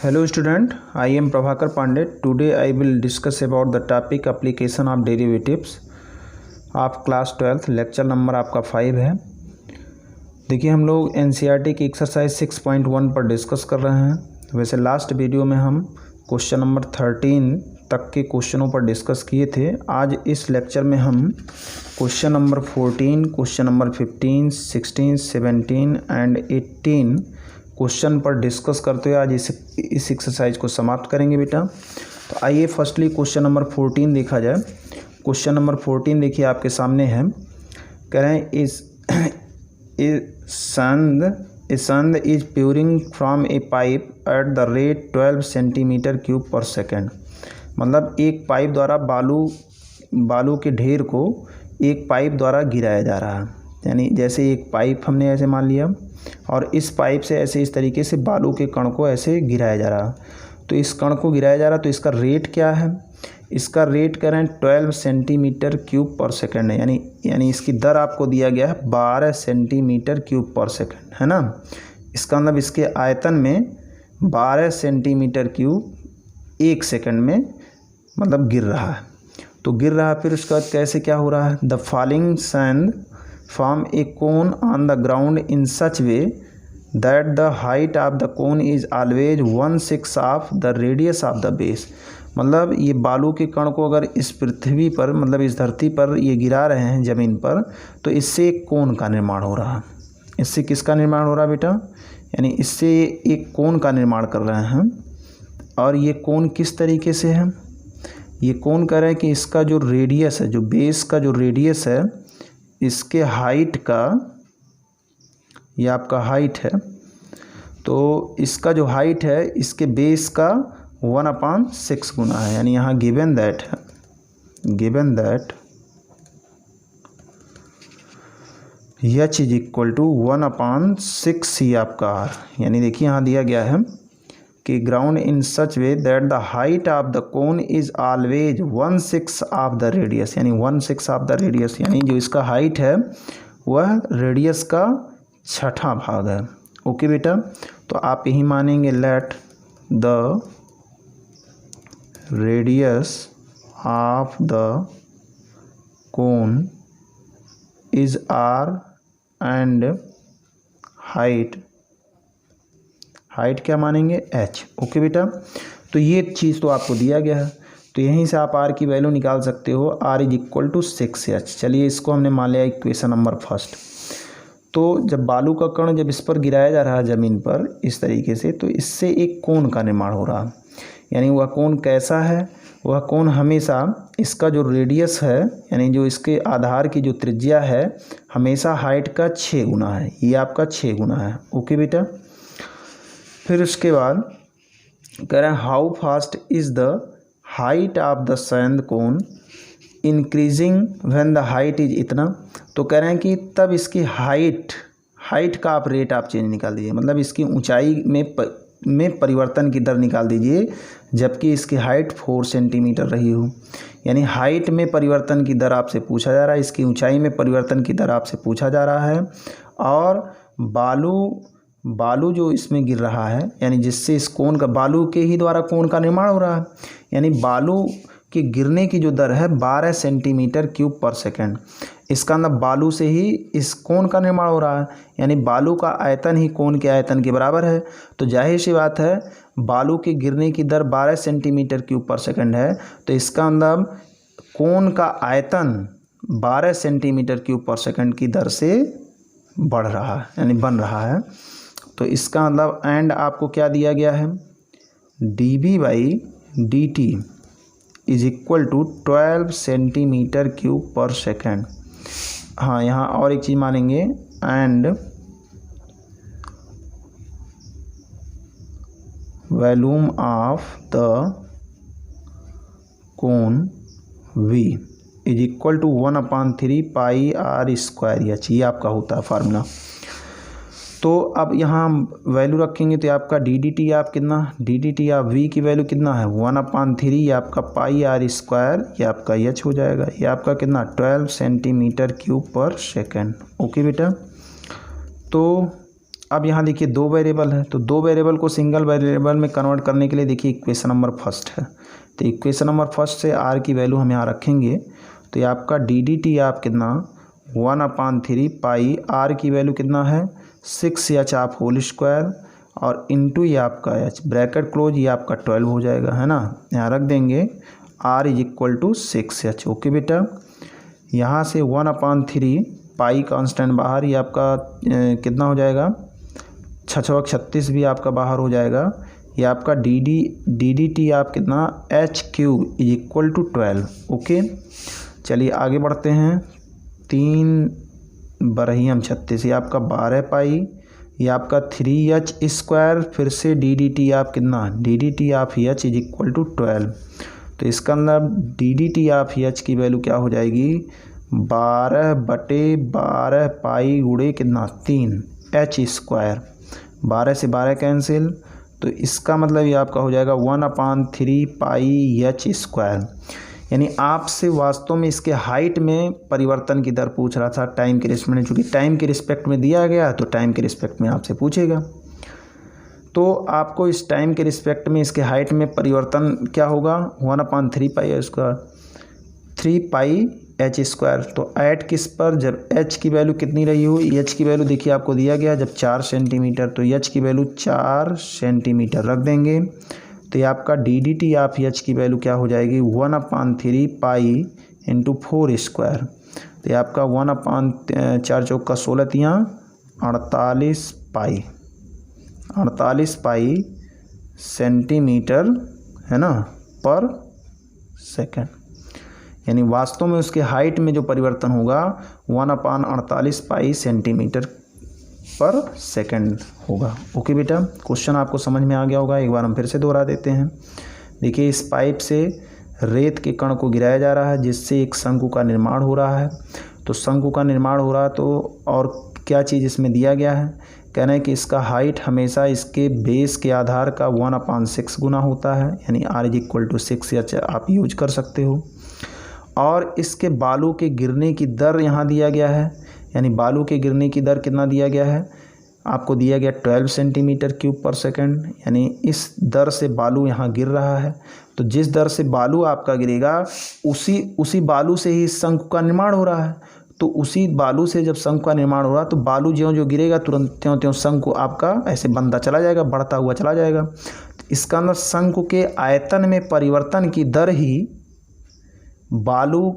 Hello student, I am Prabhakar Pandey. Today I will discuss about the topic application of derivatives आप class 12th lecture number आपका 5 है। देखिए हम लोग NCERT की एक्सरसाइज 6.1 पर डिस्कस कर रहे हैं। वैसे लास्ट वीडियो में हम क्वेश्चन नंबर 13 तक के क्वेश्चनों पर डिस्कस किए थे। आज इस लेक्चर में हम question number 14, question number 15, 16, 17 and 18 question पर डिस्कस करते हुए आज इस एक्सरसाइज को समाप्त करेंगे बेटा। तो आइए फर्स्टली क्वेश्चन नंबर 14 देखा जाए। क्वेश्चन नंबर 14 देखिए आपके सामने है। कह रहे हैं sand is pouring from a pipe at the rate 12 centimetre cube पर सेकेंड। मतलब एक पाइप द्वारा बालू के ढेर को एक पाइप द्वारा गिराया जा रहा है। यानी जैसे एक पाइप हमने ऐसे मान लिया और इस पाइप से ऐसे इस तरीके से बालू के कण को ऐसे गिराया जा रहा। तो इस कण को गिराया जा रहा, तो इसका रेट क्या है? इसका रेट कह रहे हैं 12 सेंटीमीटर क्यूब पर सेकेंड है। यानी इसकी दर आपको दिया गया है 12 सेंटीमीटर क्यूब पर सेकेंड, है ना। इसका मतलब इसके आयतन में 12 सेंटीमीटर क्यूब एक सेकेंड में मतलब गिर रहा है। तो गिर रहा है, फिर उसके बाद कैसे क्या हो रहा है? The falling sand form a cone on the ground in such way that the height of the cone is always 1/6 of the radius of the base। मतलब ये बालू के कण को अगर इस पृथ्वी पर मतलब इस धरती पर ये गिरा रहे हैं ज़मीन पर, तो इससे एक कोन का निर्माण हो रहा है। इससे किसका निर्माण हो रहा है बेटा? यानी इससे एक कोन का निर्माण कर रहे हैं। और ये कोन किस तरीके से है? ये कोन कह रहे हैं कि इसका जो रेडियस है, जो बेस का जो रेडियस है, इसके हाइट का, ये आपका हाइट है, तो इसका जो हाइट है इसके बेस का 1/6 गुना है। यानी यहाँ given that h is equal to 1/6 ही आपका r। यानी देखिए यहाँ दिया गया है कि ground in such way that the height of the cone is always 1/6 of the radius. यानी 1/6 ऑफ द रेडियस, यानी जो इसका हाइट है वह रेडियस का 6वां भाग है। ओके बेटा, तो आप यही मानेंगे let the radius of the cone is r and height क्या मानेंगे? h। ओके बेटा, तो ये चीज़ तो आपको दिया गया है, तो यहीं से आप r की वैल्यू निकाल सकते हो। r is equal to 6h। चलिए इसको हमने मान लिया इक्वेशन नंबर फर्स्ट। तो जब बालू का कण जब इस पर गिराया जा रहा है ज़मीन पर इस तरीके से, तो इससे एक कोन का निर्माण हो रहा है। यानी वह कोन कैसा है? वह कोन हमेशा इसका जो रेडियस है, यानी जो इसके आधार की जो त्रिज्या है, हमेशा हाइट का 6 गुना है। ये आपका 6 गुना है। ओके बेटा, फिर उसके बाद कह रहे हैं how fast is the height of the sand cone increasing when the height is इतना। तो कह रहे हैं कि तब इसकी हाइट का आप रेट आप चेंज निकाल दीजिए, मतलब इसकी ऊंचाई में परिवर्तन की दर निकाल दीजिए, जबकि इसकी हाइट 4 सेंटीमीटर रही हो। यानी हाइट में परिवर्तन की दर आपसे पूछा जा रहा है, इसकी ऊंचाई में परिवर्तन की दर आपसे पूछा जा रहा है। और बालू जो इसमें गिर रहा है, यानी जिससे इस कोन का, बालू के ही द्वारा कोन का निर्माण हो रहा है। यानी बालू के गिरने की जो दर है 12 सेंटीमीटर क्यूब पर सेकेंड। इसका मतलब बालू से ही इस कोन का निर्माण हो रहा है। यानी बालू का आयतन ही कोन के आयतन के बराबर है। तो जाहिर सी बात है, बालू के गिरने की दर 12 सेंटीमीटर क्यूब पर सेकेंड है, तो इसका मतलब कोन का आयतन 12 सेंटीमीटर क्यूब पर सेकेंड की दर से बढ़ रहा है, यानी बन रहा है। तो इसका मतलब एंड आपको क्या दिया गया है? dB/dt is equal to 12 centimetre cube पर सेकेंड। हाँ, यहाँ और एक चीज़ मानेंगे, and volume of the cone v is equal to 1/3 pi r²। ये आपका होता है फार्मूला। तो अब यहाँ वैल्यू रखेंगे तो आपका डी आप कितना, डी आप v की वैल्यू कितना है? 1/3, ये आपका पाई r², ये आपका h हो जाएगा। ये आपका कितना? 12 सेंटीमीटर क्यूब पर सेकेंड। ओके बेटा, तो अब यहाँ देखिए दो वेरिएबल है, तो दो वेरिएबल को सिंगल वेरिएबल में कन्वर्ट करने के लिए देखिए इक्वेशन नंबर फर्स्ट है, तो इक्वेशन नंबर फर्स्ट से आर की वैल्यू हम यहाँ रखेंगे, तो ये आपका डी डी टी आप कितना 1/3 पाई, आर की वैल्यू कितना है 6h आप होल स्क्वायर, और इंटू ये आपका एच ब्रैकेट क्लोज, ये आपका 12 हो जाएगा, है ना। यहाँ रख देंगे r = 6h। ओके बेटा, यहाँ से 1/3 पाई कांस्टेंट बाहर, ये आपका कितना हो जाएगा 6×36 भी आपका बाहर हो जाएगा। ये आपका डी डी टी आप कितना h³ = 12। ओके, चलिए आगे बढ़ते हैं। 3×36 ये आपका 12 पाई, ये आपका 3h², फिर से डी डी टी आप कितना डी डी टी आप h = 12, तो इसका अंदर डी डी टी आप h की वैल्यू क्या हो जाएगी 12/12 पाई गुणे कितना 3h², 12 से 12 कैंसिल, तो इसका मतलब ये आपका हो जाएगा 1/3 पाई h²। यानी आपसे वास्तव में इसके हाइट में परिवर्तन की दर पूछ रहा था टाइम के रिस्पेक्ट में, चूँकि टाइम के रिस्पेक्ट में दिया गया तो टाइम के रिस्पेक्ट में आपसे पूछेगा, तो आपको इस टाइम के रिस्पेक्ट में इसके हाइट में परिवर्तन क्या होगा 1/3 पाई h², 3 पाई h²। तो ऐट किस पर, जब h की वैल्यू कितनी रही हो, h की वैल्यू देखिए आपको दिया गया जब 4 सेंटीमीटर, तो h की वैल्यू 4 सेंटीमीटर रख देंगे, तो ये आपका डी डी टी आप h की वैल्यू क्या हो जाएगी 1/3 पाई इंटू 4², तो ये आपका 1/4 48 पाई, 48 पाई सेंटीमीटर, है ना, पर सेकंड। यानी वास्तव में उसके हाइट में जो परिवर्तन होगा 1/48 पाई सेंटीमीटर पर सेकंड होगा। ओके बेटा, क्वेश्चन आपको समझ में आ गया होगा, एक बार हम फिर से दोहरा देते हैं। देखिए इस पाइप से रेत के कण को गिराया जा रहा है जिससे एक शंकु का निर्माण हो रहा है, तो शंकु का निर्माण हो रहा है, तो और क्या चीज़ इसमें दिया गया है, कहना है कि इसका हाइट हमेशा इसके बेस के आधार का 1/6 गुना होता है, यानी r = 6h आप यूज कर सकते हो। और इसके बालू के गिरने की दर यहाँ दिया गया है, यानी बालू के गिरने की दर कितना दिया गया है, आपको दिया गया 12 सेंटीमीटर क्यूब पर सेकंड, यानी इस दर से बालू यहाँ गिर रहा है, तो जिस दर से बालू आपका गिरेगा उसी बालू से ही शंकु का निर्माण हो रहा है, तो उसी बालू से जब शंकु का निर्माण हो रहा है तो बालू ज्यों गिरेगा तुरंत त्यों त्यों शंकु आपका ऐसे बनता चला जाएगा, बढ़ता हुआ चला जाएगा। तो इसका अंदर शंकु के आयतन में परिवर्तन की दर ही बालू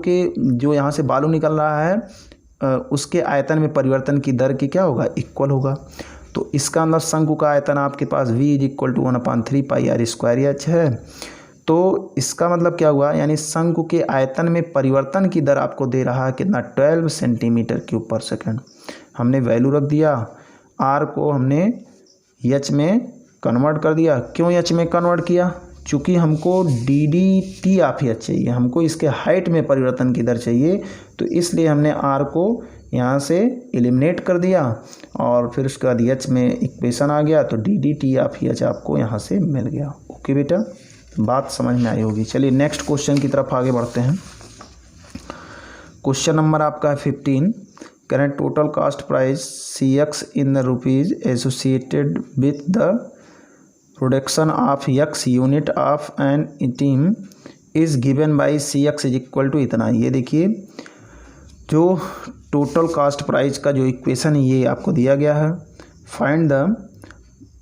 के जो यहाँ से बालू निकल रहा है उसके आयतन में परिवर्तन की दर की क्या होगा, इक्वल होगा। तो इसका अंदर शंकु का आयतन आपके पास v = 1/3 पाई r² है, तो इसका मतलब क्या हुआ, यानी शंकु के आयतन में परिवर्तन की दर आपको दे रहा है कितना 12 सेंटीमीटर क्यूब पर सेकंड। हमने वैल्यू रख दिया, r को हमने h में कन्वर्ट कर दिया। क्यों h में कन्वर्ट किया, चूँकि हमको डी डी टी आप h चाहिए, हमको इसके हाइट में परिवर्तन की दर चाहिए, तो इसलिए हमने r को यहाँ से एलिमिनेट कर दिया और फिर उसके बाद h में इक्वेशन आ गया, तो डी डी टी आप h आपको यहाँ से मिल गया। ओके बेटा, बात समझ में आई होगी। चलिए नेक्स्ट क्वेश्चन की तरफ आगे बढ़ते हैं। क्वेश्चन नंबर आपका है 15। Current total cost price CX in rupees associated with the production of x unit of an item is given by CX = इतना। ये देखिए जो टोटल कास्ट प्राइस का जो इक्वेशन है ये आपको दिया गया है। Find the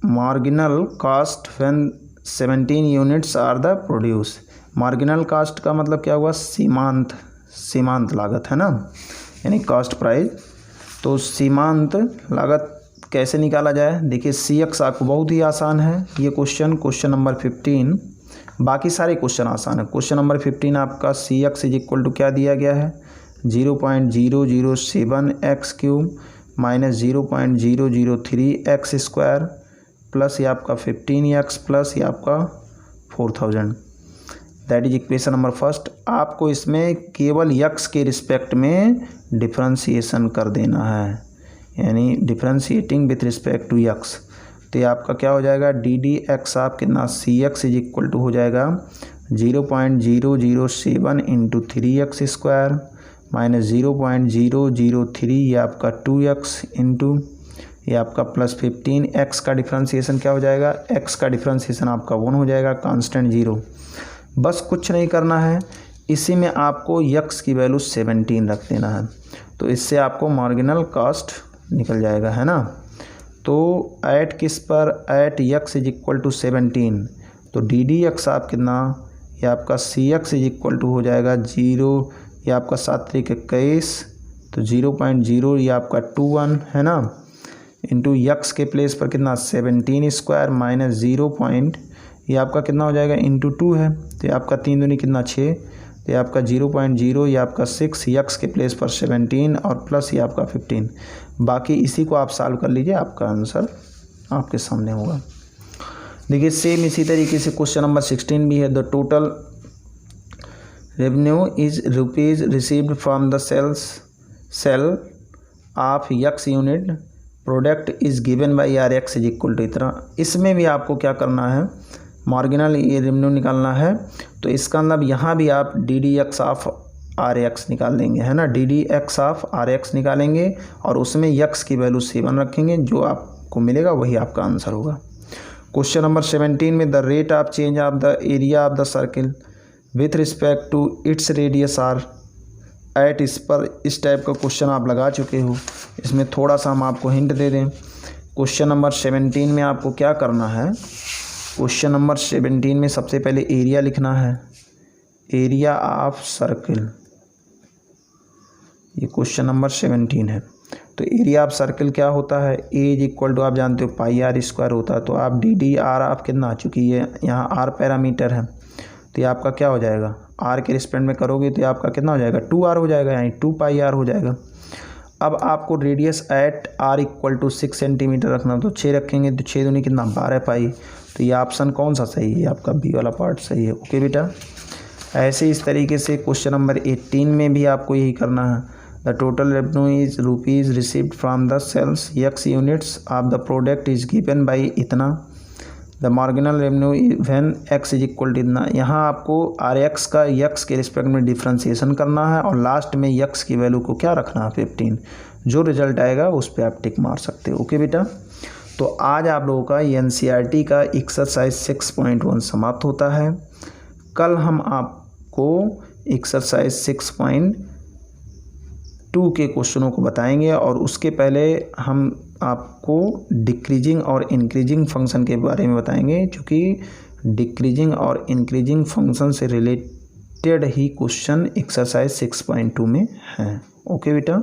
marginal cost when 17 units are the produce. Marginal cost का मतलब क्या हुआ, सीमांत लागत, है ना, यानी कास्ट प्राइस। तो सीमांत लागत कैसे निकाला जाए, देखिए CX आपको बहुत ही आसान है ये क्वेश्चन नंबर 15, बाकी सारे क्वेश्चन आसान है। क्वेश्चन नंबर 15 आपका CX = क्या दिया गया है 0.007 x³ माइनस 0.003 x² प्लस ये आपका 15x प्लस ये आपका 4000, that is equation number first. आपको इसमें केवल x के रिस्पेक्ट में डिफ्रेंशिएशन कर देना है, यानी differentiating with respect to x। तो ये आपका क्या हो जाएगा ddx आप कितना CX = हो जाएगा 0.007 इंटू 3x² माइनस 0.003 ये आपका 2x इंटू ये आपका +15, एक्स का डिफ्रेंशिएशन क्या हो जाएगा, एक्स का डिफ्रेंशिएशन आपका 1 हो जाएगा, कांस्टेंट 0। बस कुछ नहीं करना है, इसी में आपको यक्स की वैल्यू 17 रख देना है, तो इससे आपको मार्जिनल कॉस्ट निकल जाएगा, है ना। तो ऐट किस पर, at x is equal to 17, तो डी डी एक्स आप कितना, ये आपका c x is equal to हो जाएगा 0, ये आपका 7 3 21, तो 0.0, ये आपका 21 है ना, इंटू यक्स के प्लेस पर कितना 17 स्क्वायर माइनस 0 पॉइंट, ये आपका कितना हो जाएगा इंटू 2 है, तो ये आपका 3 दूनी कितना 6, तो ये आपका 0.0, ये आपका 6, यक्स के प्लेस पर 17 और प्लस ये आपका 15। बाकी इसी को आप सॉल्व कर लीजिए, आपका आंसर आपके सामने होगा। देखिए सेम इसी तरीके से क्वेश्चन नंबर 16 भी है। The total revenue is rupees received from the sale of x unit product is given by r x is equal to इतना। इसमें भी आपको क्या करना है, मार्जिनल ये रेवेन्यू निकालना है, तो इसका मतलब यहाँ भी आप d d x of r x निकाल देंगे, है ना, d d x of r x निकालेंगे और उसमें यक्स की वैल्यू 7 रखेंगे, जो आपको मिलेगा वही आपका आंसर होगा। क्वेश्चन नंबर 17 में the rate of change of the area of the circle with respect to its radius r at, इस पर इस टाइप का क्वेश्चन आप लगा चुके हो, इसमें थोड़ा सा हम आपको हिंट दे दें। क्वेश्चन नंबर 17 में आपको क्या करना है, क्वेश्चन नंबर 17 में सबसे पहले एरिया लिखना है, एरिया ऑफ सर्किल, ये क्वेश्चन नंबर 17 है। तो एरिया ऑफ सर्किल क्या होता है, ए इज इक्वल टू आप जानते हो पाई आर स्क्वायर होता है, तो आप डी डी आर आप कितना, चूँकि ये यहाँ आर पैरामीटर है, तो ये आपका क्या हो जाएगा, आर के रिस्पेक्ट में करोगे तो ये आपका कितना हो जाएगा 2r हो जाएगा, यानी 2 पाई आर हो जाएगा। अब आपको radius at r equal to 6 centimetre रखना, तो 6 रखेंगे, तो 6 दूनी कितना 12 पाई, तो ये ऑप्शन कौन सा सही है, आपका बी वाला पार्ट सही है। ओके बेटा, ऐसे इस तरीके से क्वेश्चन नंबर 18 में भी आपको यही करना है। The total revenue is rupees received from the sales X units of the product is given by इतना, the marginal revenue when X is equal to इतना। यहाँ आपको आर एक्स का यक्स के रिस्पेक्ट में डिफ्रेंशिएशन करना है और लास्ट में यक्स की वैल्यू को क्या रखना है 15, जो रिजल्ट आएगा उस पर आप टिक मार सकते हो। ओके बेटा, तो आज आप लोगों का एनसीईआरटी का एक्सरसाइज 6.1 समाप्त होता है। कल हम आपको एक्सरसाइज 6.2 के क्वेश्चनों को बताएंगे और उसके पहले हम आपको डिक्रीजिंग और इंक्रीजिंग फंक्शन के बारे में बताएंगे, क्योंकि डिक्रीजिंग और इंक्रीजिंग फंक्शन से रिलेटेड ही क्वेश्चन एक्सरसाइज 6.2 में हैं। ओके बेटा।